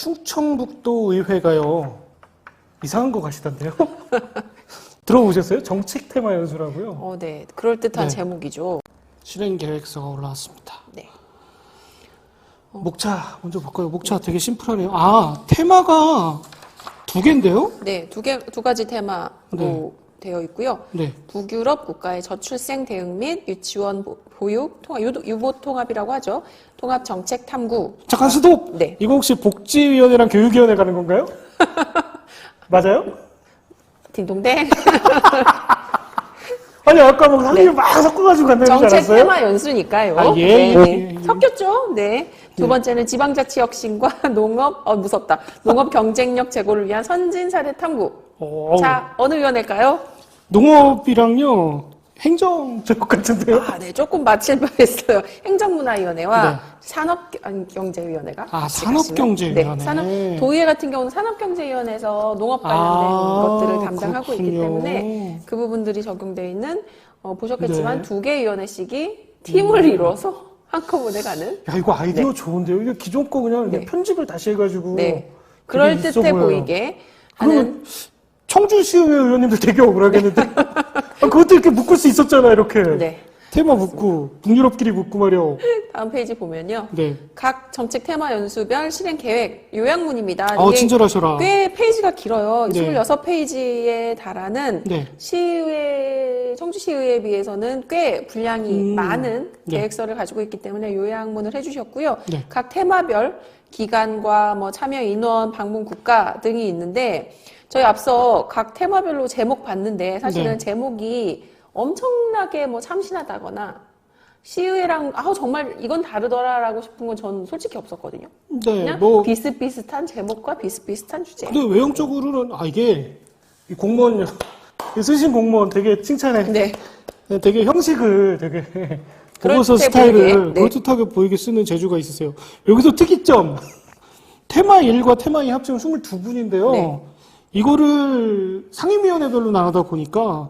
충청북도 의회가요. 이상한 거 가시던데요? 들어보셨어요? 정책 테마 연수라고요? 네. 그럴듯한 네. 제목이죠. 실행 계획서가 올라왔습니다. 네. 목차 먼저 볼까요? 목차 되게 심플하네요. 아, 테마가 두 개인데요? 네. 두 가지 테마로 네. 되어 있고요. 네. 북유럽 국가의 저출생 대응 및 유치원 보육 통합, 유보 통합이라고 하죠. 통합 정책 탐구. 잠깐 스톱! 네. 이거 혹시 복지위원회랑 교육위원회 가는 건가요? 맞아요? 딩동댕. 아니, 아까 뭐 상임이 네. 막 섞어가지고 간다는 줄 정책 알았어요? 테마 연수니까요. 아, 예, 네, 예, 네. 예. 섞였죠? 네. 두 번째는 지방자치 혁신과 무섭다. 농업 경쟁력 제고를 위한 선진 사례 탐구. 자, 어느 위원회일까요? 농업이랑요, 행정적 같은데요? 네. 조금 맞힐 뻔했어요. 행정문화위원회와 네. 산업경제위원회가. 아, 같이 산업경제위원회. 네. 도의회 같은 경우는 산업경제위원회에서 농업 관련된 것들을 담당하고 있기 그렇군요. 때문에 그 부분들이 적용되어 있는, 보셨겠지만 네. 두 개의 위원회씩이 팀을 이뤄서 한꺼번에 가는. 야, 이거 아이디어 네. 좋은데요? 이거 기존 거 그냥 네. 편집을 다시 해가지고. 네. 되게 그럴듯해 있어 보여요. 보이게 하는. 그러면 청주시의회 의원님들 되게 억울하겠는데? 그것도 이렇게 묶을 수 있었잖아, 이렇게. 네. 테마 묶고, 북유럽끼리 묶고 말이요. 다음 페이지 보면요. 네. 각 정책 테마 연수별 실행 계획 요약문입니다. 아, 이게 친절하셔라. 꽤 페이지가 길어요. 네. 26페이지에 달하는 네. 청주시의회에 비해서는 꽤 분량이 많은 네. 계획서를 가지고 있기 때문에 요약문을 해주셨고요. 네. 각 테마별 기관과 참여 인원, 방문 국가 등이 있는데 저희 앞서 각 테마별로 제목 봤는데 사실은 네. 제목이 엄청나게 참신하다거나 시의회랑 정말 이건 다르더라라고 싶은 건 전 솔직히 없었거든요. 네, 그냥 비슷비슷한 제목과 비슷비슷한 주제. 근데 외형적으로는, 이게, 이 공무원, 쓰신 공무원 되게 칭찬해. 네. 되게 형식을 되게, 보고서 그럴듯해 스타일을 보이게, 네. 그럴듯하게 보이게 쓰는 재주가 있으세요. 여기서 특이점. 테마 1과 테마 2 합치면 22분인데요. 네. 이거를 상임위원회별로 나누다 보니까,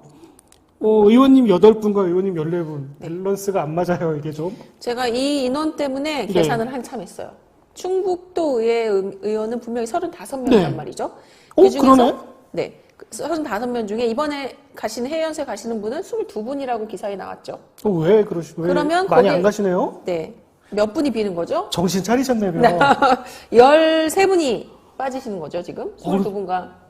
의원님 8분과 의원님 14분. 밸런스가 안 맞아요, 이게 좀. 제가 이 인원 때문에 네. 계산을 한참 했어요. 충북도 의회 의원은 분명히 35명이란 네. 말이죠. 그러네? 네. 35명 중에 이번에 해외연수에 가시는 분은 22분이라고 기사에 나왔죠. 왜 그러면 많이 거기에- 안 가시네요? 네. 몇 분이 비는 거죠? 정신 차리셨네요. 13분이 빠지시는 거죠, 지금? 22분과.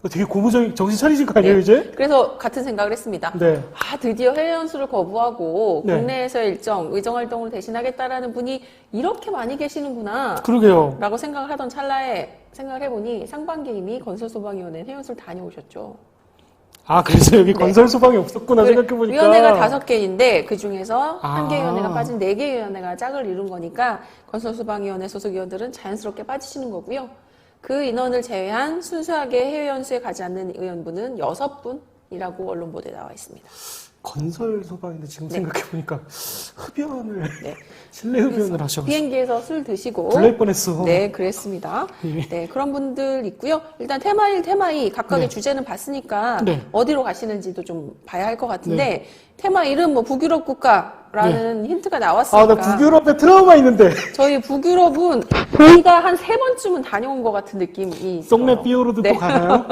되게 고무적인 정신 차리신 거 아니에요, 네. 이제? 그래서 같은 생각을 했습니다. 네. 드디어 해외 연수를 거부하고 네. 국내에서의 의정 활동을 대신하겠다라는 분이 이렇게 많이 계시는구나. 그러게요. 라고 생각을 하던 찰나에 생각을 해보니 상반기 이미 건설소방위원회 해외 연수를 다녀오셨죠. 그래서 여기 네. 건설 소방이 없었구나 생각해보니까. 위원회가 5개인데 그 중에서 아. 1개 위원회가 빠진 4개 위원회가 짝을 이룬 거니까 건설소방위원회 소속 위원들은 자연스럽게 빠지시는 거고요. 그 인원을 제외한 순수하게 해외 연수에 가지 않는 의원분은 6분이라고 언론 보도에 나와 있습니다. 건설 소방인데 지금 네. 생각해보니까 흡연을, 네. 실내 흡연을 하셔가지고. 비행기에서 술 드시고 불날 뻔했어. 네, 그랬습니다. 예. 네, 그런 분들 있고요. 일단 테마 1, 테마 2 각각의 네. 주제는 봤으니까 네. 어디로 가시는지도 좀 봐야 할 것 같은데 테마 1은 북유럽 국가라는 힌트가 나왔으니까 나 북유럽에 트라우마 있는데. 저희 북유럽은 저희가 한 3번쯤은 다녀온 것 같은 느낌이 송레 있어요. 삐오로도 네. 또 가나요?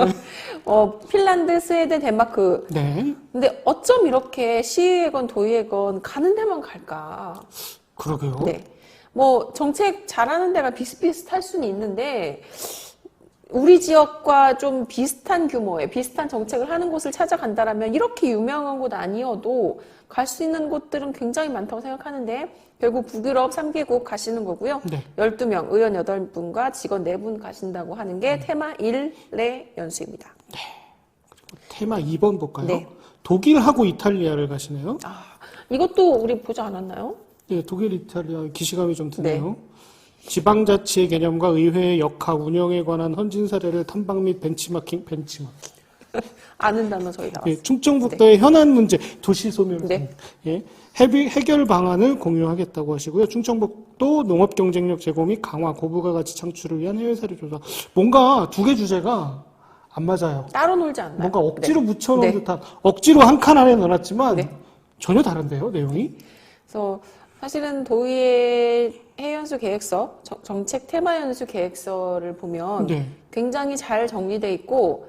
핀란드, 스웨덴, 덴마크. 네. 근데 어쩜 이렇게 시의회건 도의회건 가는 데만 갈까? 그러게요. 네. 정책 잘하는 데가 비슷비슷할 수는 있는데, 우리 지역과 좀 비슷한 규모의, 비슷한 정책을 하는 곳을 찾아간다라면, 이렇게 유명한 곳 아니어도 갈 수 있는 곳들은 굉장히 많다고 생각하는데, 결국 북유럽 3개국 가시는 거고요. 네. 12명, 의원 8분과 직원 4분 가신다고 하는 게 테마 1의 연수입니다. 테마 2번 볼까요? 네. 독일하고 이탈리아를 가시네요. 이것도 우리 보지 않았나요? 네, 독일, 이탈리아 기시감이 좀 드네요. 지방자치의 개념과 의회의 역할, 운영에 관한 헌진 사례를 탐방 및 벤치마킹. 아는 단어 저희 나왔어요. 예, 충청북도의 현안 문제, 도시 소멸. 네. 예, 해결 방안을 공유하겠다고 하시고요. 충청북도 농업 경쟁력 제고 및 강화, 고부가 가치 창출을 위한 해외 사례 조사. 뭔가 두 개 주제가 안 맞아요. 따로 놀지 않나요? 뭔가 억지로 묻혀놓은 네. 듯한, 억지로 한 칸 안에 넣어놨지만 네. 전혀 다른데요, 내용이? 그래서 사실은 도의회 해외연수 계획서, 정책 테마 연수 계획서를 보면 네. 굉장히 잘 정리돼 있고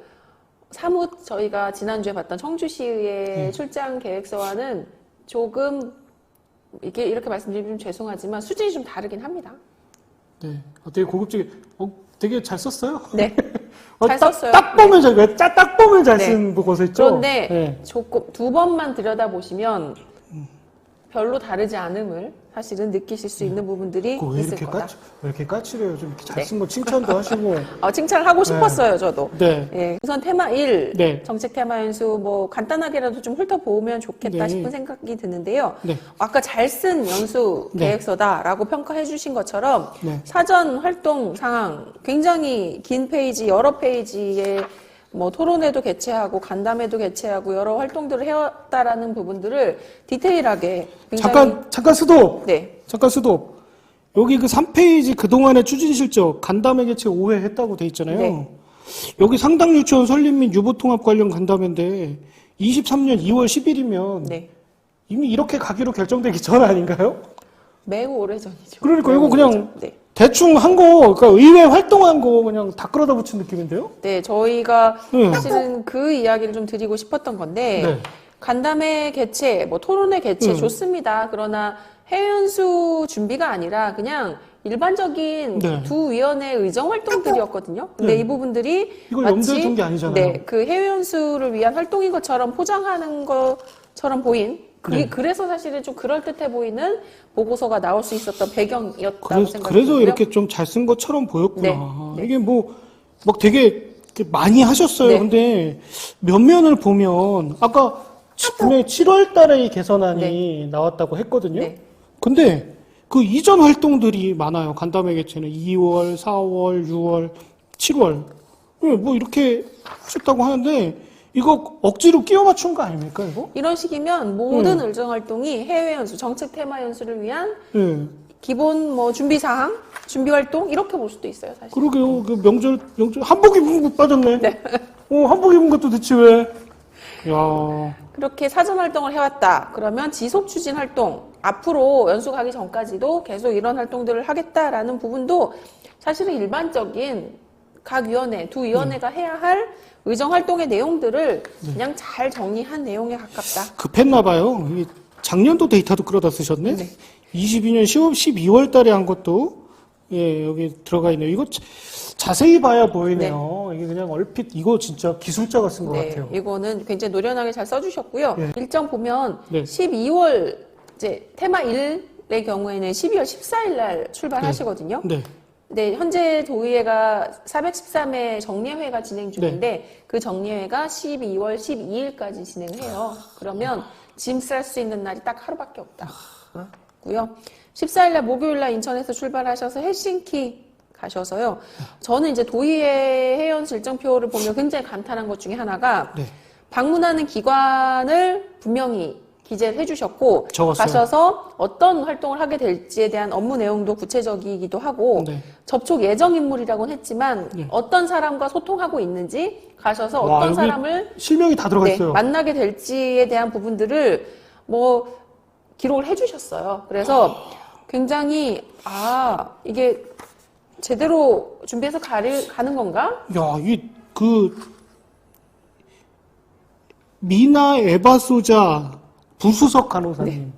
사뭇 저희가 지난주에 봤던 청주시의 출장 계획서와는 조금 이게 이렇게 말씀드리면 좀 죄송하지만 수준이 좀 다르긴 합니다. 네. 되게 고급지게, 되게 잘 썼어요. 네. 잘 딱, 썼어요. 딱 보면 딱 보면 잘 네. 쓴 곳에 있죠. 그런데 네. 조금 두 번만 들여다보시면 별로 다르지 않음을 사실은 느끼실 수 있는 부분들이 왜 있을 이렇게 거다. 왜 이렇게 까칠해요? 좀 잘 네. 쓴 거 칭찬도 하시고. 칭찬을 하고 싶었어요, 저도. 네. 예, 우선 테마 1, 네. 정책 테마 연수 뭐 간단하게라도 좀 훑어보면 좋겠다 네. 싶은 생각이 드는데요. 네. 아까 잘 쓴 연수 네. 계획서다라고 평가해 주신 것처럼 네. 사전 활동 상황 굉장히 긴 페이지, 여러 페이지에 뭐 토론회도 개최하고 간담회도 개최하고 여러 활동들을 해왔다라는 부분들을 디테일하게 굉장히 잠깐 스톱! 네. 잠깐 스톱. 여기 그 3페이지 그동안의 추진 실적, 간담회 개최 5회 했다고 돼 있잖아요. 네. 여기 상당 유치원 설립 및 유보통합 관련 간담회인데 23년 2월 10일이면 네. 이미 이렇게 가기로 결정되기 전 아닌가요? 매우 오래전이죠. 그러니까 매우 이거 그냥 오래전. 네. 대충 한 거, 그러니까 의회 활동한 거 그냥 다 끌어다 붙인 느낌인데요? 네, 저희가 네. 사실은 그 이야기를 좀 드리고 싶었던 건데 네. 간담회 개최, 뭐 토론회 개최 음. 좋습니다. 그러나 해외 연수 준비가 아니라 그냥 일반적인 네. 두 위원회 의정 활동들이었거든요. 근데 네. 이 부분들이 이걸 마치 염두에 둔 게 아니잖아요. 네, 그 해외 연수를 위한 활동인 것처럼 포장하는 것처럼 보인. 네. 그래서 사실은 좀 그럴듯해 보이는 보고서가 나올 수 있었던 배경이었다고 그래서 생각해요. 이렇게 좀 잘 쓴 것처럼 보였구나. 네. 네. 이게 막 되게 많이 하셨어요. 네. 근데 면면을 보면 아까 분명히 7월 달에 이 개선안이 나왔다고 했거든요. 네. 근데 그 이전 활동들이 많아요. 간담회 개최는 2월, 4월, 6월, 7월. 뭐 이렇게 하셨다고 하는데 이거 억지로 끼워 맞춘 거 아닙니까, 이거? 이런 식이면 모든 의정 활동이 해외 연수, 정책 테마 연수를 위한 예. 기본 뭐 준비 사항, 준비 활동 이렇게 볼 수도 있어요, 사실. 그러게요. 그 명절 한복 입은 거 빠졌네. 네. 한복 입은 것도 대체 왜? 야. 그렇게 사전 활동을 해왔다. 그러면 지속 추진 활동, 앞으로 연수 가기 전까지도 계속 이런 활동들을 하겠다라는 부분도 사실은 일반적인 각 위원회, 두 위원회가 해야 할 의정 활동의 내용들을 그냥 잘 정리한 내용에 가깝다. 급했나 봐요. 작년도 데이터도 끌어다 쓰셨네. 네. 22년 12월 달에 한 것도 여기 들어가 있네요. 이거 자세히 봐야 보이네요. 이게 그냥 얼핏 이거 진짜 기술자가 쓴 것 네, 같아요. 이거는 굉장히 노련하게 잘 써주셨고요. 네. 일정 보면 네. 12월 이제 테마 1의 경우에는 12월 14일 날 출발하시거든요. 네. 네, 현재 도의회가 413회 정례회가 진행 중인데 그 정례회가 12월 12일까지 진행을 해요. 그러면 짐 쌀 수 있는 날이 딱 하루밖에 없다고요. 14일 날 목요일 날 인천에서 출발하셔서 헬싱키 가셔서요. 저는 이제 도의회 회원 일정표를 보면 굉장히 감탄한 것 중에 하나가 네. 방문하는 기관을 분명히 기재를 해주셨고 적었어요. 가셔서 어떤 활동을 하게 될지에 대한 업무 내용도 구체적이기도 하고 네. 접촉 예정 인물이라고는 했지만 네. 어떤 사람과 소통하고 있는지 가셔서 와, 어떤 여기 사람을 실명이 다 들어가 네, 있어요. 만나게 될지에 대한 부분들을 뭐 기록을 해주셨어요. 그래서 굉장히 이게 제대로 준비해서 가는 건가? 야, 미나 에바소자 부수석 간호사님.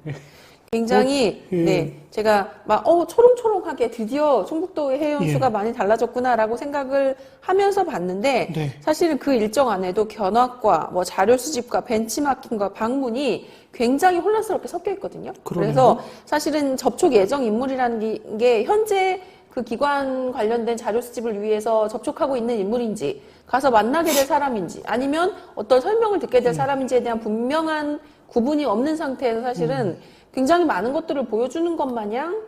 굉장히 예. 네 제가 막 초롱초롱하게 드디어 충북도의 해외 연수가 예. 많이 달라졌구나라고 생각을 하면서 봤는데 네. 사실은 그 일정 안에도 견학과 뭐 자료 수집과 벤치마킹과 방문이 굉장히 혼란스럽게 섞여 있거든요. 그러네요. 그래서 사실은 접촉 예정 인물이라는 게 현재 그 기관 관련된 자료 수집을 위해서 접촉하고 있는 인물인지 가서 만나게 될 사람인지 아니면 어떤 설명을 듣게 될 사람인지에 대한 분명한 구분이 없는 상태에서 사실은 굉장히 많은 것들을 보여주는 것 마냥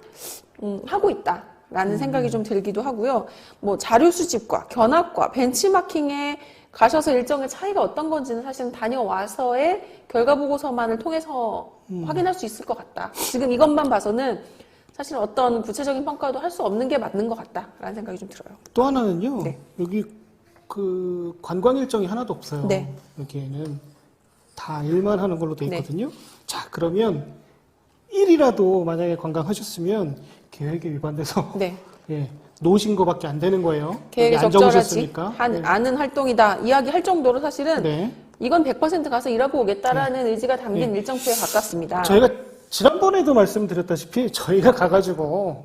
하고 있다라는 생각이 좀 들기도 하고요. 뭐 자료 수집과 견학과 벤치마킹에 가셔서 일정의 차이가 어떤 건지는 사실은 다녀와서의 결과 보고서만을 통해서 확인할 수 있을 것 같다. 지금 이것만 봐서는 사실 어떤 구체적인 평가도 할 수 없는 게 맞는 것 같다라는 생각이 좀 들어요. 또 하나는요. 네. 여기 그 관광 일정이 하나도 없어요. 네. 여기에는 다 일만 하는 걸로 돼 네. 있거든요. 자, 그러면 일이라도 만약에 관광하셨으면 계획에 위반돼서 네. 예, 놓으신 거밖에 안 되는 거예요. 계획에 여기 안 적절하지 적으셨으니까. 네. 아는 활동이다 이야기할 정도로 사실은 네. 이건 100% 가서 일하고 오겠다라는 의지가 담긴 일정표에 가깝습니다. 저희가 지난번에도 말씀드렸다시피 저희가 가가지고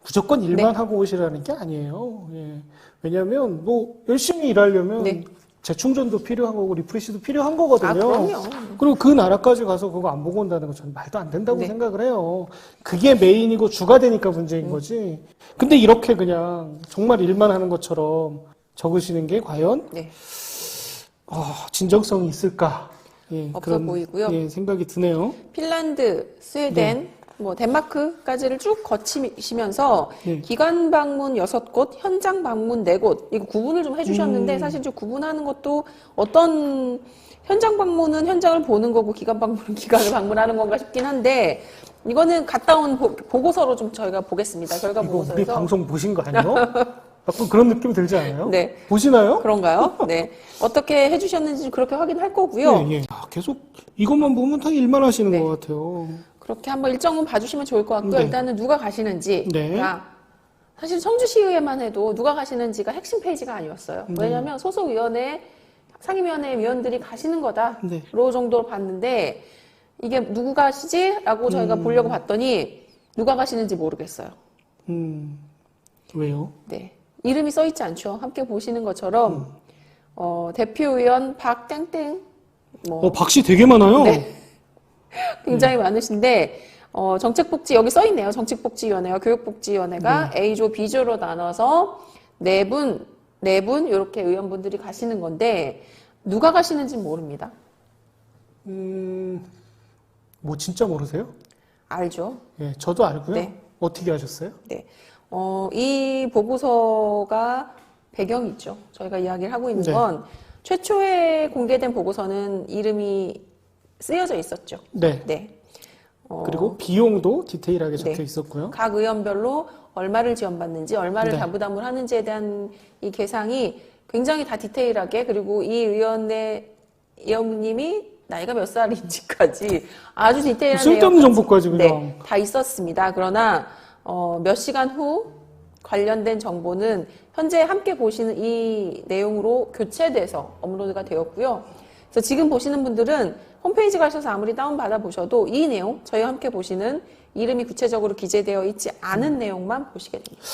무조건 일만 네. 하고 오시라는 게 아니에요. 예. 왜냐하면 뭐 열심히 일하려면 네. 재충전도 필요한 거고 리프레시도 필요한 거거든요. 아, 그럼요. 그리고 그 나라까지 가서 그거 안 보고 온다는 건 저는 말도 안 된다고 네. 생각을 해요. 그게 메인이고 주가 되니까 문제인 거지. 근데 이렇게 그냥 정말 일만 하는 것처럼 적으시는 게 과연 네. 진정성이 있을까? 예, 없어 보이고요. 예, 생각이 드네요. 핀란드, 스웨덴, 뭐 덴마크까지를 쭉 거치시면서 네. 기관 방문 6곳, 현장 방문 4곳 이거 구분을 좀 해주셨는데 사실 좀 구분하는 것도 어떤 현장 방문은 현장을 보는 거고 기관 방문은 기관을 방문하는 건가 싶긴 한데 이거는 갔다 온 보고서로 좀 저희가 보겠습니다. 결과 이거 우리 보고서에서 방송 보신 거 아니에요? 약간 그런 느낌 들지 않아요? 네. 보시나요? 그런가요? 네. 어떻게 해주셨는지 그렇게 확인할 거고요. 예, 예. 계속 이것만 보면 다 일만 하시는 네. 것 같아요. 그렇게 한번 일정은 봐주시면 좋을 것 같고요. 네. 일단은 누가 가시는지. 네. 사실 성주시의회만 해도 누가 가시는지가 핵심 페이지가 아니었어요. 네. 왜냐하면 소속위원회, 상임위원회 위원들이 가시는 거다. 네. 로 정도로 봤는데 이게 누구 가시지? 라고 저희가 보려고 봤더니 누가 가시는지 모르겠어요. 왜요? 네. 이름이 써 있지 않죠. 함께 보시는 것처럼 대표위원 박땡땡 박씨 되게 많아요. 네. 굉장히 많으신데 정책복지 여기 써 있네요. 정책복지위원회와 교육복지위원회가 A조, B조로 나눠서 네 분 이렇게 의원분들이 가시는 건데 누가 가시는지는 모릅니다. 뭐 진짜 모르세요? 알죠? 예, 저도 알고요. 네. 어떻게 하셨어요? 네. 이 보고서가 배경이 있죠. 저희가 이야기를 하고 있는 네. 건 최초에 공개된 보고서는 이름이 쓰여져 있었죠. 네. 네. 그리고 비용도 디테일하게 적혀 네. 있었고요. 각 의원별로 얼마를 지원받는지, 얼마를 네. 자부담을 하는지에 대한 이 계상이 굉장히 다 디테일하게, 그리고 이 의원님이 나이가 몇 살인지까지 아주 디테일한 쓸데없는 내용까지, 정보까지 그냥. 네, 다 있었습니다. 그러나 몇 시간 후 관련된 정보는 현재 함께 보시는 이 내용으로 교체돼서 업로드가 되었고요. 그래서 지금 보시는 분들은 홈페이지 가셔서 아무리 다운받아 보셔도 이 내용, 저희와 함께 보시는 이름이 구체적으로 기재되어 있지 않은 내용만 보시게 됩니다.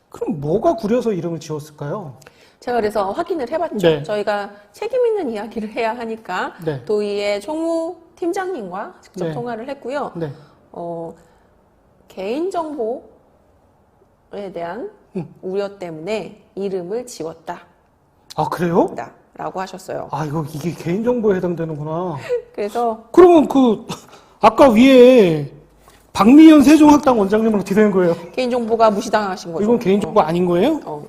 그럼 뭐가 구려서 이름을 지었을까요? 제가 그래서 확인을 해봤죠. 네. 저희가 책임 있는 이야기를 해야 하니까 네. 도의회 총무팀장님과 직접 네. 통화를 했고요. 네. 개인정보에 대한 우려 때문에 이름을 지웠다. 아, 그래요? 라고 하셨어요. 아, 이게 개인정보에 해당되는구나. 그래서 그러면 아까 위에 박미연 세종학당 원장님은 어떻게 되는 거예요? 개인정보가 무시당하신 거죠. 이건 개인정보 아닌 거예요?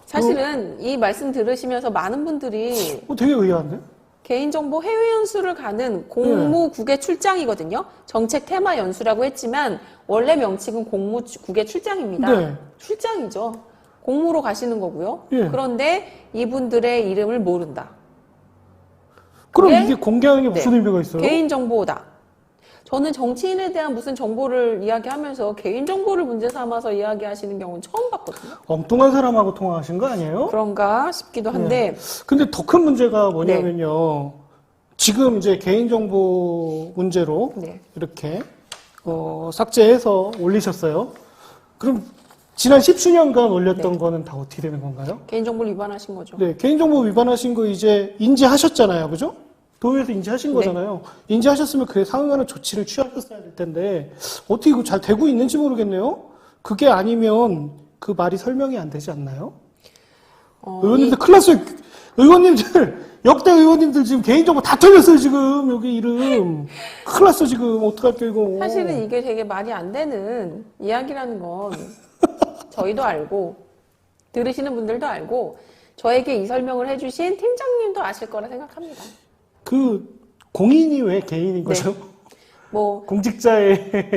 사실은 이 말씀 들으시면서 많은 분들이 되게 의아한데? 개인정보 해외 연수를 가는 공무국의 출장이거든요. 정책 테마 연수라고 했지만 원래 명칭은 공무국의 출장입니다. 네. 출장이죠. 공무로 가시는 거고요. 예. 그런데 이분들의 이름을 모른다. 그럼 그게 이게 공개하는 게 무슨 네. 의미가 있어요? 개인정보다. 저는 정치인에 대한 무슨 정보를 이야기하면서 개인정보를 문제 삼아서 이야기하시는 경우는 처음 봤거든요. 엉뚱한 사람하고 통화하신 거 아니에요? 그런가 싶기도 한데 근데 더 큰 문제가 뭐냐면요. 지금 이제 개인정보 문제로 네. 이렇게 삭제해서 올리셨어요. 그럼 지난 10수년간 올렸던 거는 다 어떻게 되는 건가요? 개인정보를 위반하신 거죠. 네, 개인정보 위반하신 거 이제 인지하셨잖아요. 그죠? 도의회에서 인지하신 네. 거잖아요. 인지하셨으면 그에 상응하는 조치를 취하셨어야 될 텐데 어떻게 이거 잘 되고 있는지 모르겠네요. 그게 아니면 그 말이 설명이 안 되지 않나요? 의원님들 큰일 났어요. 의원님들 역대 의원님들 지금 개인정보 다 털렸어요. 지금 여기 이름 큰일 났어 지금. 어떡할게요 이거. 사실은 이게 되게 말이 안 되는 이야기라는 건 저희도 알고 들으시는 분들도 알고 저에게 이 설명을 해주신 팀장님도 아실 거라 생각합니다. 공인이 왜 개인인 거죠? 공직자의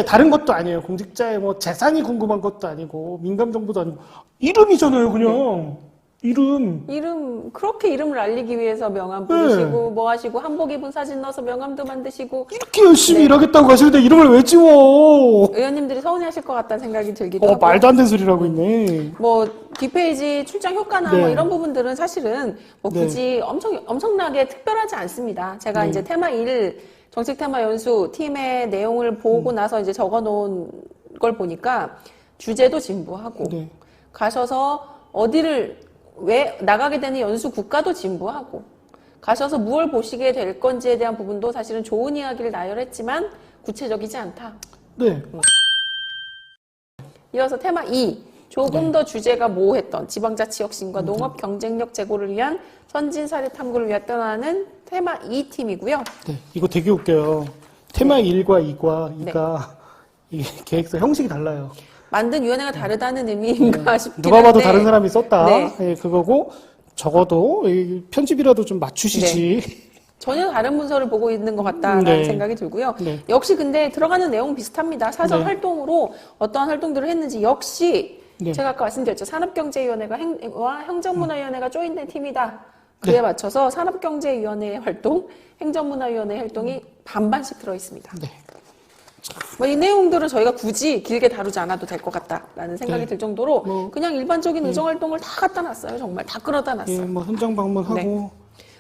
다른 것도 아니에요. 공직자의 재산이 궁금한 것도 아니고 민감 정보도 아니고 이름이잖아요, 그냥. 이름 그렇게 이름을 알리기 위해서 명함 부르시고, 뭐 하시고, 한복 입은 사진 넣어서 명함도 만드시고. 이렇게 열심히 네. 일하겠다고 하시는데 이름을 왜 지워? 의원님들이 서운해 하실 것 같다는 생각이 들기도 하고. 말도 안 되는 소리를 하고 있네. 뭐, 뒷페이지 출장 효과나 네. 뭐 이런 부분들은 사실은 뭐 굳이 엄청나게 특별하지 않습니다. 제가 이제 테마 1, 정책 테마 연수 팀의 내용을 보고 나서 이제 적어 놓은 걸 보니까 주제도 진부하고, 네. 가셔서 어디를 왜 나가게 되는 연수 국가도 진부하고, 가셔서 무엇을 보시게 될 건지에 대한 부분도 사실은 좋은 이야기를 나열했지만 구체적이지 않다. 네. 이어서 테마 2. 조금 더 주제가 모호했던 지방자치 혁신과 농업 경쟁력 제고를 위한 선진 사례 탐구를 위해 떠나는 테마 2팀이고요. 네. 이거 되게 웃겨요. 테마 1과 2가 이게 계획서 형식이 달라요. 만든 위원회가 다르다는 의미인가 싶긴 누가 봐도 한데. 다른 사람이 썼다. 네. 예, 그거고 적어도 이 편집이라도 좀 맞추시지. 전혀 다른 문서를 보고 있는 것 같다라는 네. 생각이 들고요. 네. 역시 근데 들어가는 내용 비슷합니다. 사전 네. 활동으로 어떠한 활동들을 했는지 역시 네. 제가 아까 말씀드렸죠. 산업경제위원회와 행정문화위원회가 조인된 팀이다. 그에 맞춰서 산업경제위원회 활동, 행정문화위원회 활동이 반반씩 들어있습니다. 네. 뭐 이 내용들은 저희가 굳이 길게 다루지 않아도 될 것 같다라는 생각이 네. 들 정도로 뭐, 그냥 일반적인 의정활동을 다 갖다 놨어요. 정말 다 끌어다 예, 놨어요. 뭐 현장 방문하고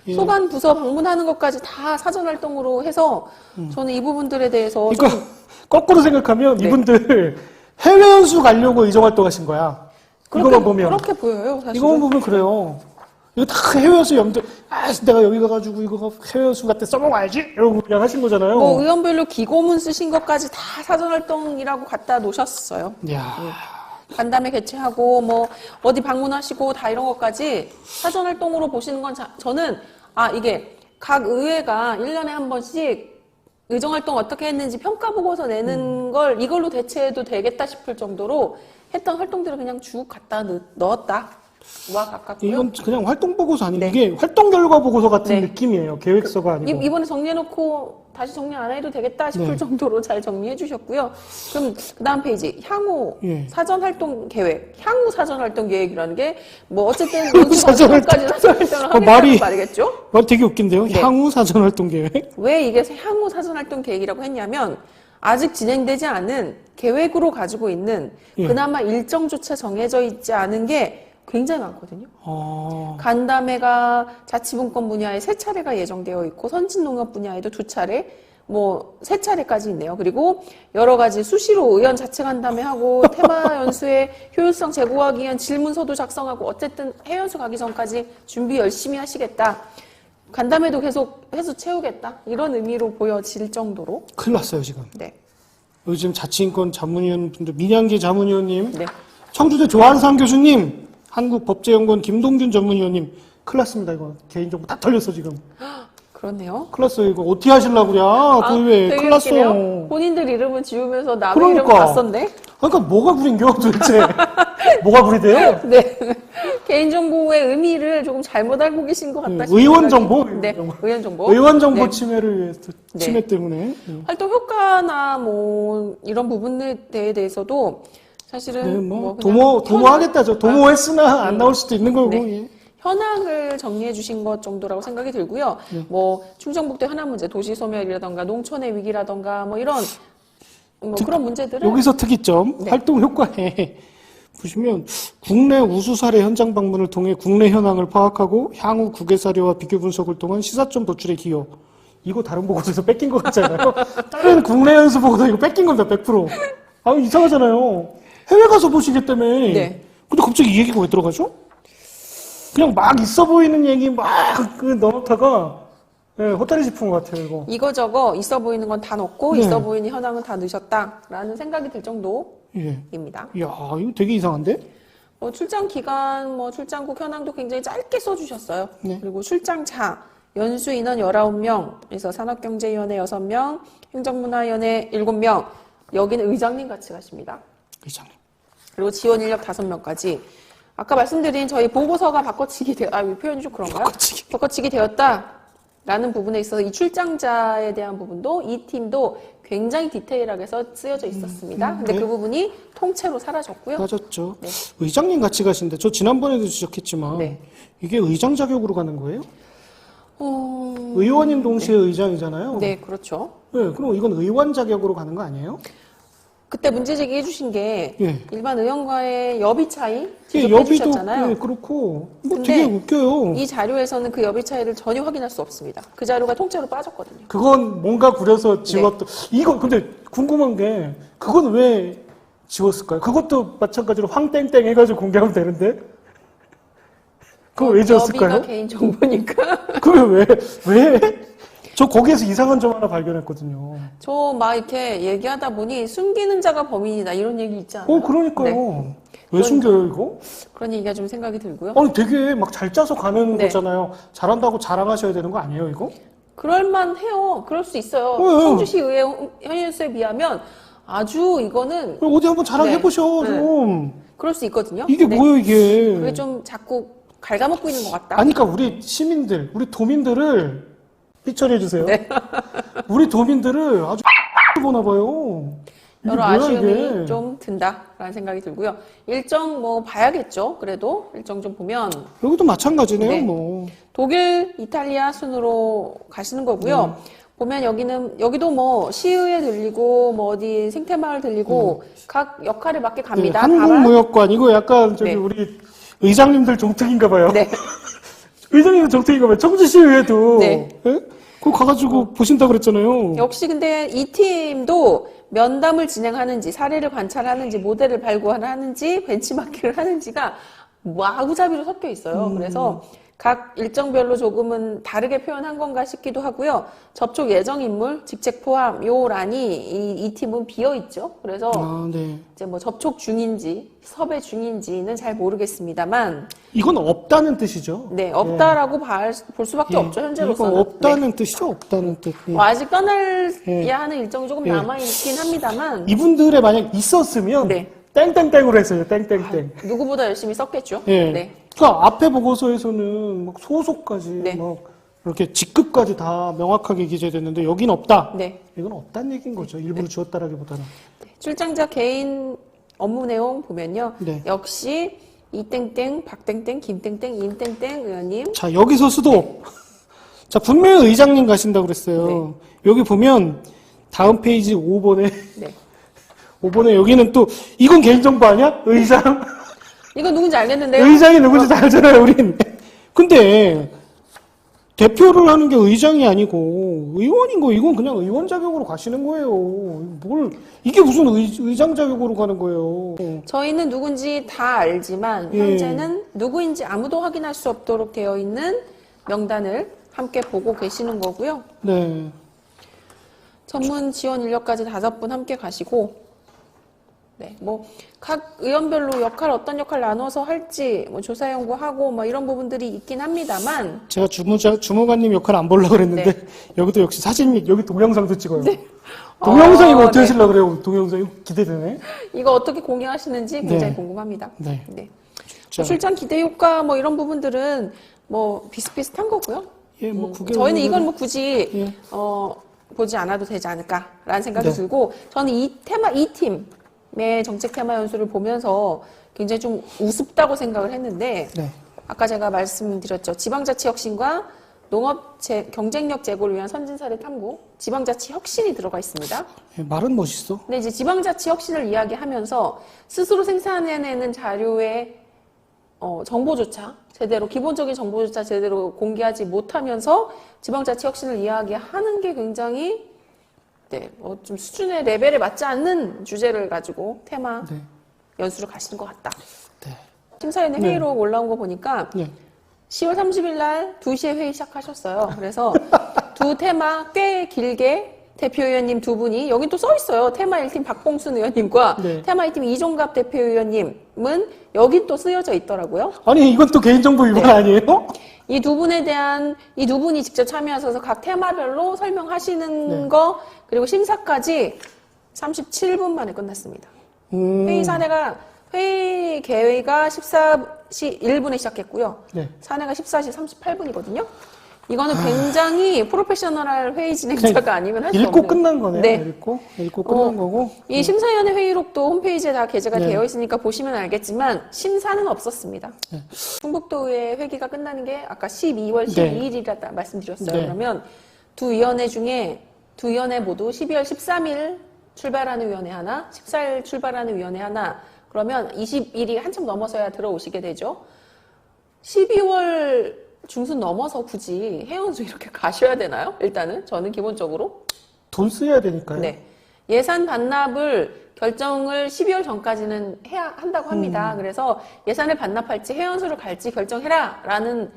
예. 소관 부서 방문하는 것까지 다 사전 활동으로 해서 저는 이 부분들에 대해서 그러니까 좀 거꾸로 생각하면 네. 이분들 해외 연수 가려고 의정 활동하신 거야. 이거만 보면 그렇게 보여요. 사실은. 이거만 보면 그래요. 이거 다 해외 연수 염두. 내가 여기 가가지고 이거 해외 연수 같은 써먹어야지 이러고 그냥 하신 거잖아요. 뭐 의원별로 기고문 쓰신 것까지 다 사전 활동이라고 갖다 놓으셨어요. 야, 간담회 개최하고 뭐 어디 방문하시고 다 이런 것까지 사전 활동으로 보시는 건 저는 이게 각 의회가 1년에 한 번씩 의정 활동 어떻게 했는지 평가 보고서 내는 걸 이걸로 대체해도 되겠다 싶을 정도로 했던 활동들을 그냥 쭉 갖다 넣었다. 와 가깝고요. 이건 그냥 활동 보고서 아니고 네. 이게 활동 결과 보고서 같은 네. 느낌이에요. 계획서가 아니고. 이번에 정리해놓고 다시 정리 안 해도 되겠다 싶을 네. 정도로 잘 정리해 주셨고요. 그럼 그 다음 페이지 향후 예. 사전활동 계획, 향후 사전활동 계획이라는 게 뭐 어쨌든 사전활동. 연수까지 사전활동을 하겠다는 말이- 말이겠죠? 되게 웃긴데요. 네. 향후 사전 활동 계획. 왜 이게 향후 사전활동 계획이라고 했냐면 아직 진행되지 않은 계획으로 가지고 있는 예. 그나마 일정조차 정해져 있지 않은 게 굉장히 많거든요. 어, 간담회가 자치분권 분야에 3차례가 예정되어 있고 선진농업 분야에도 2차례, 뭐 3차례까지 있네요. 그리고 여러 가지 수시로 의원 자체 간담회하고 테마 연수의 효율성 제고하기 위한 질문서도 작성하고 어쨌든 해연수 가기 전까지 준비 열심히 하시겠다. 간담회도 계속 해서 채우겠다. 이런 의미로 보여질 정도로. 큰일 났어요 지금. 네. 요즘 자치인권 자문위원분들 민양기 자문위원님, 네. 청주대 조한상 교수님, 한국법제연구원 김동균 전문위원님, 큰일 났습니다 이거. 개인정보 다 털렸어 지금. 그렇네요. 큰일 났어 이거. 어떻게 하시려고 그래. 왜 되게 큰일 났어. 웃기네요. 본인들 이름은 지우면서 남의 그러니까. 이름은 다 썼네. 그러니까 뭐가 구린겨 도대체. 뭐가 구리대요? 네. 개인정보의 의미를 조금 잘못 알고 계신 것 같다. 싶은 의원 생각이- 정보? 네. 의원 정보. 의원 정보 네. 침해를 위해서 침해 때문에. 활동 효과나 뭐 이런 부분에 대해서도 사실은 네, 뭐 뭐 그냥 도모하겠다죠. 도모했으나 안 나올 수도 있는 거고. 네. 예. 현황을 정리해 주신 것 정도라고 생각이 들고요. 뭐 충청북도 현안 문제, 도시 소멸이라던가 농촌의 위기라던가 뭐 이런 뭐 그런 문제들을 여기서 특이점 네. 활동 효과에 보시면 국내 우수 사례 현장 방문을 통해 국내 현황을 파악하고 향후 국외 사례와 비교 분석을 통한 시사점 도출에 기여. 이거 다른 보고서에서 뺏긴 것 같잖아요. 다른 국내 연수 보고서 이거 뺏긴 겁니다. 100%. 이상하잖아요. 해외 가서 보시겠다며. 네. 근데 갑자기 이 얘기가 왜 들어가죠? 그냥 막 있어 보이는 얘기 막 넣다가 헛다리 짚은 것 같아요, 이거. 이거저거 있어 보이는 건 다 넣고 네. 있어 보이는 현황은 다 넣으셨다라는 생각이 들 예. 정도입니다. 이야, 이거 되게 이상한데? 뭐 출장 기간, 뭐 출장국 현황도 굉장히 짧게 써주셨어요. 네. 그리고 출장차, 연수 인원 19명에서 산업경제위원회 6명, 행정문화위원회 7명, 여기는 의장님 같이 가십니다. 이상해. 그리고 지원 인력 5명까지. 아까 말씀드린 저희 보고서가 바꿔치기 이 표현이 좀 그런가요? 바꿔치기. 바꿔치기 되었다. 라는 부분에 있어서 이 출장자에 대한 부분도 이 팀도 굉장히 디테일하게 쓰여져 있었습니다. 근데 네. 그 부분이 통째로 사라졌고요. 맞았죠. 네. 의장님 같이 가신데 저 지난번에도 지적했지만 네. 이게 의장 자격으로 가는 거예요? 어... 의원인 동시에 의장이잖아요. 네, 그렇죠. 네, 그럼 이건 의원 자격으로 가는 거 아니에요? 그때 문제 제기해 주신 게 예. 일반 의원과의 여비 차이 예, 지적해 여비도 주셨잖아요. 예, 그렇고 뭐 근데 되게 웃겨요. 이 자료에서는 그 여비 차이를 전혀 확인할 수 없습니다. 그 자료가 통째로 빠졌거든요. 그건 뭔가 구려서 네. 지웠던. 이거 근데 궁금한 게 그건 왜 지웠을까요? 그것도 마찬가지로 황땡땡 해가지고 공개하면 되는데 그거 왜 지웠을까요? 여비가 개인 정보니까. 그걸 왜? 저 거기에서 이상한 점 하나 발견했거든요. 저 막 이렇게 얘기하다 보니 숨기는 자가 범인이다 이런 얘기 있지 않아요? 그러니까요. 네. 왜 숨겨요 이거? 그런 얘기가 좀 생각이 들고요. 아니 되게 막 잘 짜서 가는 네. 거잖아요. 잘한다고 자랑하셔야 되는 거 아니에요 이거? 그럴만해요. 그럴 수 있어요. 네. 청주시 의회 현실수에 비하면 아주 이거는 어디 한번 자랑해보셔 네. 좀. 그럴 수 있거든요. 이게 네. 뭐예요 이게? 그게 좀 자꾸 갉아먹고 있는 것 같다. 아니 그러니까 우리 시민들, 우리 도민들을 삐처리해 주세요. 네. 우리 도민들을 아주 보나 봐요. 이게 여러 뭐야, 아쉬움이 이게? 좀 든다라는 생각이 들고요. 일정 뭐 봐야겠죠. 그래도 일정 좀 보면 여기도 마찬가지네요. 네. 뭐. 독일, 이탈리아 순으로 가시는 거고요. 보면 여기도 뭐 시의회 들리고 뭐 어디 생태마을 들리고 각 역할에 맞게 네, 갑니다. 다만 한국무역관 이거 약간 저기 네. 우리 의장님들 종특인가 봐요. 네. 의장님 종특인가 봐요. 청주시의회도. 네. 예? 그거 가가지고 보신다 그랬잖아요. 역시 근데 이 팀도 면담을 진행하는지 사례를 관찰하는지 모델을 발굴하는지 벤치마킹을 하는지가 마구잡이로 섞여 있어요. 그래서 각 일정별로 조금은 다르게 표현한 건가 싶기도 하고요. 접촉 예정 인물, 직책 포함 요 란이 이 팀은 비어 있죠. 그래서 아, 네. 이제 뭐 접촉 중인지 섭외 중인지는 잘 모르겠습니다만 이건 없다는 뜻이죠. 네 없다라고 볼 수밖에 예. 없죠. 현재로서는. 이거 없다는 뜻이죠. 없다는 뜻. 예. 뭐 아직 떠나야 예. 하는 일정이 조금 예. 남아있긴 합니다만 이분들에 만약 있었으면 네. 땡땡땡으로 했어요. 땡땡땡. 누구보다 열심히 썼겠죠. 예. 네. 그러니까 앞에 보고서에서는 막 소속까지 네. 막 이렇게 직급까지 다 명확하게 기재됐는데 여긴 없다. 네. 이건 없다는 얘기인 거죠. 일부러 지웠다라기보다는. 출장자 개인 업무 내용 보면요. 네. 역시 이땡땡, 박땡땡, 김땡땡, 임땡땡 의원님. 자, 여기서 수도. 자, 분명히 의장님 가신다고 그랬어요. 여기 보면 다음 페이지 5번에 네. 5번에 여기는 또 이건 개인정보 아니야? 의장. 이거 누군지 알겠는데요? 의장이 누군지 다 알잖아요, 우린. 근데 대표를 하는 게 의장이 아니고 의원인 거 이건 그냥 의원 자격으로 가시는 거예요. 이게 무슨 의장 자격으로 가는 거예요. 저희는 누군지 다 알지만 예. 현재는 누구인지 아무도 확인할 수 없도록 되어 있는 명단을 함께 보고 계시는 거고요. 네. 전문 지원 인력까지 5분 함께 가시고, 네, 뭐, 각 의원별로 어떤 역할 나눠서 할지, 뭐, 조사 연구하고, 뭐, 이런 부분들이 있긴 합니다만, 제가 주무관님 역할 안 보려고 그랬는데 네. 여기도 역시 사진 여기 동영상도 찍어요. 동영상 이거 어떻게 하시려고 그래요? 동영상 이거 기대되네. 이거 어떻게 공유하시는지 굉장히 네. 궁금합니다. 네. 네. 자, 출장 기대 효과, 뭐, 이런 부분들은, 뭐, 비슷비슷한 거고요. 예, 뭐 저희는 이건 뭐 굳이, 예. 보지 않아도 되지 않을까라는 생각이 네. 들고, 저는 이 팀의 정책 테마 연수를 보면서 굉장히 좀 우습다고 생각을 했는데, 네. 아까 제가 말씀드렸죠. 지방자치 혁신과 농업 경쟁력 제고를 위한 선진사례 탐구, 지방자치 혁신이 들어가 있습니다. 예, 말은 멋있어. 근데 이제 지방자치 혁신을 이야기하면서 스스로 생산해내는 자료의 정보조차 제대로, 기본적인 정보조차 제대로 공개하지 못하면서 지방자치 혁신을 이야기하는 게 굉장히 좀 수준의 레벨에 맞지 않는 주제를 가지고 테마 네. 연수를 가시는 것 같다. 네. 심사위원회 네. 회의록 올라온 거 보니까 네. 10월 30일 날 2시에 회의 시작하셨어요. 그래서 두 테마 꽤 길게 대표의원님 두 분이, 여기 또 써 있어요. 테마 1팀 박봉순 의원님과 네. 테마 2팀 이종갑 대표의원님은 여기 또 쓰여져 있더라고요. 아니 이건 또 개인정보 위반 네. 아니에요? 이 두 분이 직접 참여하셔서 각 테마별로 설명하시는 네. 거, 그리고 심사까지 37분 만에 끝났습니다. 회의 개회가 14시 1분에 시작했고요. 네. 사내가 14시 38분이거든요. 이거는 굉장히 프로페셔널할 회의 진행자가 아니면 할 수 없는. 읽고 끝난 거네요. 네. 읽고 끝난 거고. 이 심사위원회 회의록도 홈페이지에 다 게재가 네. 되어 있으니까 보시면 알겠지만 심사는 없었습니다. 네. 충북도의회 회기가 끝나는 게 아까 12월 네. 12일이라 말씀드렸어요. 네. 그러면 두 위원회 중에 두 위원회 모두 12월 13일 출발하는 위원회 하나, 14일 출발하는 위원회 하나, 그러면 20일이 한참 넘어서야 들어오시게 되죠. 12월 중순 넘어서 굳이 해운수 이렇게 가셔야 되나요? 일단은 저는 기본적으로 돈 쓰여야 되니까요. 네. 예산 반납을 결정을 12월 전까지는 해야 한다고 합니다. 그래서 예산을 반납할지 해운수를 갈지 결정해라라는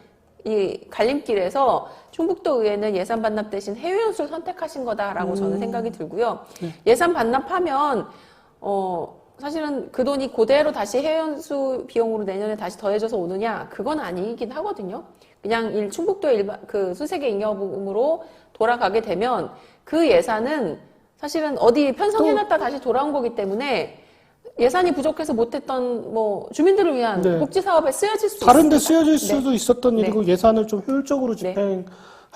이 갈림길에서 충북도 의회는 예산 반납 대신 해외연수를 선택하신 거다라고 저는 생각이 들고요. 네. 예산 반납하면 사실은 그 돈이 그대로 다시 해외연수 비용으로 내년에 다시 더해져서 오느냐 그건 아니긴 하거든요. 그냥 충북도의 그 수색의 잉여금으로 돌아가게 되면 그 예산은 사실은 어디 편성해놨다 다시 돌아온 거기 때문에 예산이 부족해서 못했던 뭐 주민들을 위한 네. 복지 사업에 쓰여질 수 다른 데 있습니다. 쓰여질 수도 네. 있었던 네. 일이고 예산을 좀 효율적으로 집행할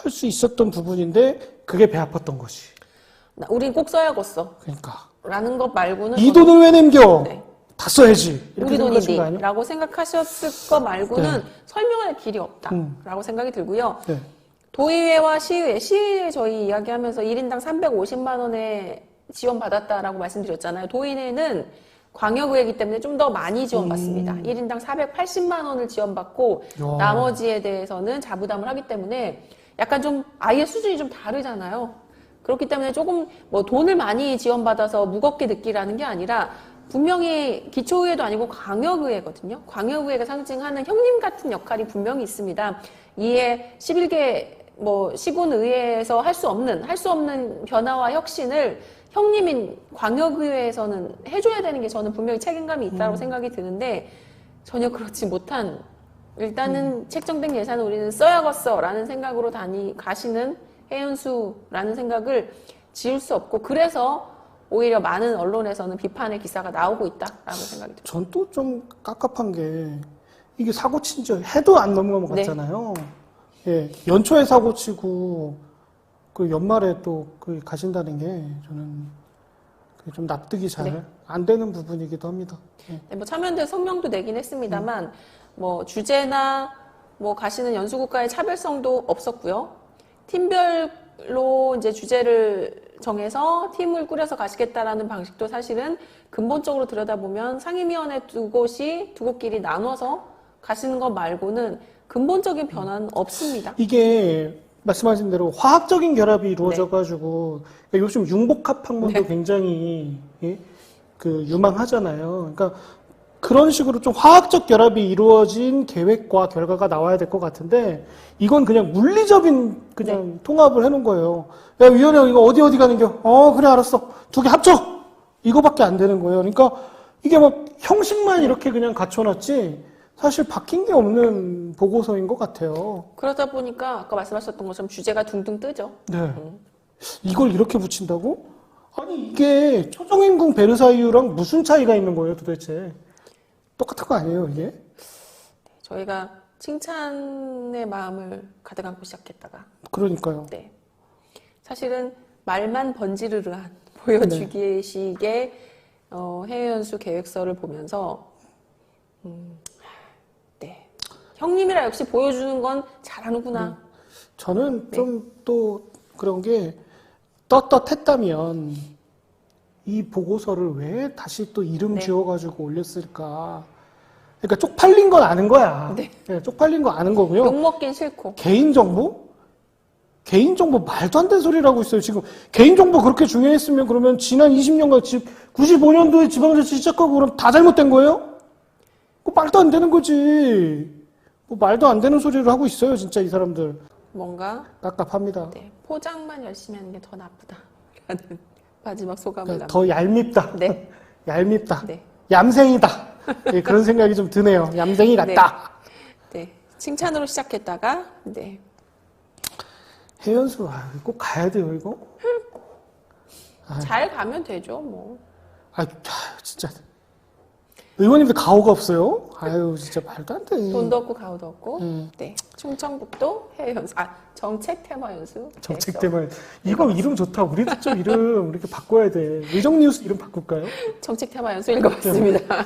수 있었던 부분인데 그게 배 아팠던 것이. 우린 꼭 써야겠어. 그러니까. 라는 것 말고는 이 돈을 왜 남겨? 네. 다 써야지. 이렇게 우리 생각하신 거 돈인데 아니에요? 라고 생각하셨을 거 말고는 네. 설명할 길이 없다라고 생각이 들고요. 네. 도의회와 시의회 저희 이야기하면서 1인당 350만 원의 지원받았다라고 말씀드렸잖아요. 도의회는 광역의회이기 때문에 좀 더 많이 지원받습니다. 1인당 480만 원을 지원받고 야. 나머지에 대해서는 자부담을 하기 때문에 약간 좀 아예 수준이 좀 다르잖아요. 그렇기 때문에 조금 뭐 돈을 많이 지원받아서 무겁게 느끼라는 게 아니라 분명히 기초의회도 아니고 광역의회거든요. 광역의회가 상징하는 형님 같은 역할이 분명히 있습니다. 이에 11개 뭐 시군의회에서 할 수 없는 변화와 혁신을 형님인 광역의회에서는 해줘야 되는 게 저는 분명히 책임감이 있다고 생각이 드는데 전혀 그렇지 못한 일단은 책정된 예산을 우리는 써야겠어라는 생각으로 가시는 해운수라는 생각을 지울 수 없고 그래서 오히려 많은 언론에서는 비판의 기사가 나오고 있다라고 생각이 들어요. 전 또 좀 깝깝한 게 이게 사고 친 지 해도 안 넘어갔잖아요. 예, 연초에 사고 치고 그 연말에 또 그 가신다는 게 저는 그게 좀 납득이 잘 안 되는 부분이기도 합니다. 예. 네, 뭐 참여연대 성명도 내긴 했습니다만 뭐 주제나 뭐 가시는 연수국가의 차별성도 없었고요. 팀별로 이제 주제를 정해서 팀을 꾸려서 가시겠다라는 방식도 사실은 근본적으로 들여다보면 상임위원회 두 곳끼리 나눠서 가시는 것 말고는 근본적인 변화는 없습니다. 이게 말씀하신 대로 화학적인 결합이 이루어져가지고 그러니까 요즘 융복합 학문도 굉장히 그 유망하잖아요. 그러니까 그런 식으로 좀 화학적 결합이 이루어진 계획과 결과가 나와야 될 것 같은데 이건 그냥 물리적인 그냥 통합을 해놓은 거예요. 야 위원회 이거 어디 가는겨? 그래 알았어. 두 개 합쳐. 이거밖에 안 되는 거예요. 그러니까 이게 뭐 형식만 이렇게 그냥 갖춰놨지. 사실 바뀐 게 없는 보고서인 것 같아요. 그러다 보니까 아까 말씀하셨던 것처럼 주제가 둥둥 뜨죠. 네. 이걸 이렇게 붙인다고? 아니 이게 초정인궁 베르사유랑 무슨 차이가 있는 거예요 도대체? 똑같은 거 아니에요 이게? 저희가 칭찬의 마음을 가득 안고 시작했다가 그러니까요. 네. 사실은 말만 번지르르한 보여주기식의 해외연수 계획서를 보면서 네. 형님이라 역시 보여주는 건 잘하는구나. 저는 좀 또 그런 게 떳떳했다면 이 보고서를 왜 다시 또 이름 지어가지고 올렸을까? 그러니까 쪽팔린 건 아는 거야. 네. 네, 쪽팔린 거 아는 거고요. 욕먹긴 싫고. 개인정보? 개인정보 말도 안 되는 소리를 하고 있어요. 지금 개인정보 그렇게 중요했으면 그러면 지난 20년간 95년도에 지방자치 시작하고 그럼 다 잘못된 거예요? 그 말도 안 되는 거지. 뭐 말도 안 되는 소리를 하고 있어요. 진짜 이 사람들. 뭔가 깝깝합니다. 네, 포장만 열심히 하는 게 더 나쁘다라는 마지막 소감을 그러니까 더 얄밉다. 네. 얄밉다. 네. 얌생이다. 예, 그런 생각이 좀 드네요. 얌생이 같다. 네. 칭찬으로 시작했다가 네. 해연수 꼭 가야 돼요 이거? 잘 가면 되죠, 뭐. 아 진짜 의원님들 가오가 없어요? 아유, 진짜 말도 안 돼. 돈도 없고 가오도 없고. 네. 충청북도 해외 연수. 정책 테마 연수. 정책 네, 때문에. 이거 이름 좋다. 우리도 좀 이름 이렇게 바꿔야 돼. 의정뉴스 이름 바꿀까요? 정책 테마 연수 읽어봤습니다.